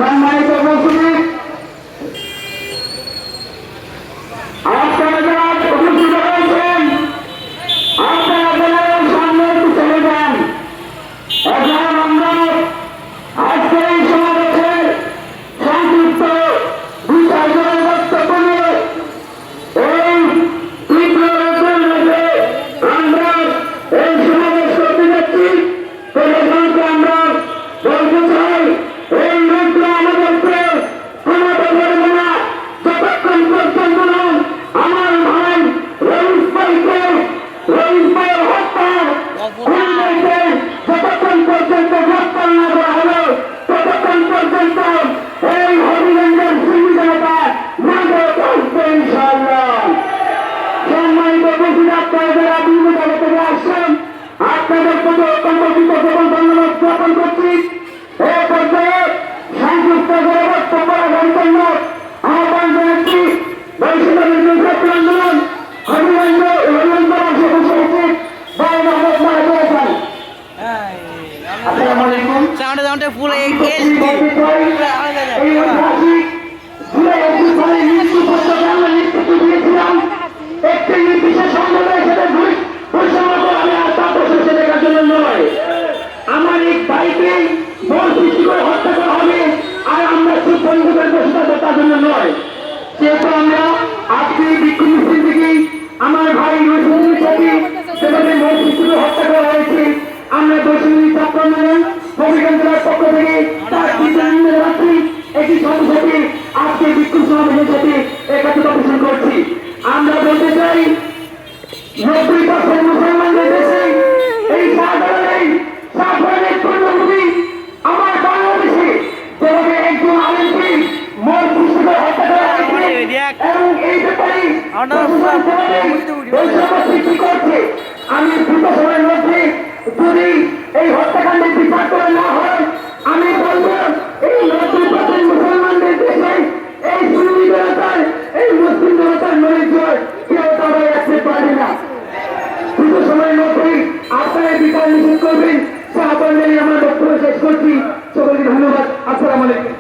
সম্মানিত উপস্থিতি, আপনারা যারা উপস্থিত হয়েছেন আপনারা দলের সামনে একটু চলে যান। এখন আমরা আজকের এই সমাবেশের সংক্ষিপ্ত বিষয়গুলোর বক্তব্য নিয়ে এই তীব্র মধ্যে আমরা এই সমাবেশ করতে যাচ্ছি। প্রশাসনকে আমরা বলতে চাই এই রুদ্র আমাদেরকে ক্ষমতা করবে না যতক্ষণ পর্যন্ত আমার ভাই রইস ভাইয়ের হত্যা যতক্ষণ পর্যন্ত গ্রেপ্তার না করা হলো ততক্ষণ পর্যন্ত এই হবিগঞ্জের সুবিধাটা না থাকবে ইনশাআল্লাহ। সম্মানিত উপস্থিতি, আপনারা যারা বিভিন্ন জায়গা থেকে আসছেন আপনাদের প্রতি অত্যন্ত কৃতজ্ঞতা ধন্যবাদ জ্ঞাপন করছি। এই পর্যায়ে সংযুক্ত করে বক্তব্য রাখার জন্য আহ্বান জানাচ্ছি বৈষম্য ছাত্র আন্দোলন হবিগঞ্জবাসী বসে উচিত ভাই মোহাম্মদ মাহাবুব হাসান। আসসালামু আলাইকুম। ফুল একটি বিশেষ সম্প্রদায়ের সাথে বৈষম্য করে আমি আর তা বসে দেখার জন্য নয়। আমার এক ভাইকে বল সৃষ্টি করে হত্যা করা হবে আর আমরা খুব বন্ধুদের বসে থাকবো তার জন্য নয়। সেহেতু আমরা আজকে বিক্ষোভ মিছিল থেকে আমার ভাই রসুলের সাথে সেভাবে বল সৃষ্টি করে হত্যা করা হয়েছে আমরা বৈষম্য ছাত্র আন্দোলন হবিগঞ্জ জেলার পক্ষ থেকে তার রাখছি একটি সদস্যকে আজকে বিক্ষোভ সমাবেশের সাথে একত্রিত পোষণ করছি। আমরা বলতে চাই 90% মুসলমানদের দেশে এই সাধারণের পূর্ণভূমি আমার বাংলাদেশে যেভাবে একজন আলেমকে মন সৃষ্টি করে হত্যা করা হয়েছে এবং এই ব্যাপারে সৃষ্টি করছে। আমি দ্রুত সময়ের মধ্যে যদি এই হত্যাকাণ্ডের বিচার করে না হয় আমি বলবো এই 90% মুসলমানদের দেশে এই সুন্নি জনতার এই মুসলিম জনতার নৈর্যয় কেউ তারা রাখতে পারে না। দ্রুত সময়ের মধ্যেই আপনারা বিচার নিশ্চিত করবেন। সে আহ্বান জানিয়ে আমার বক্তব্য শেষ করছি। সকলকে ধন্যবাদ। আসসালামু আলাইকুম।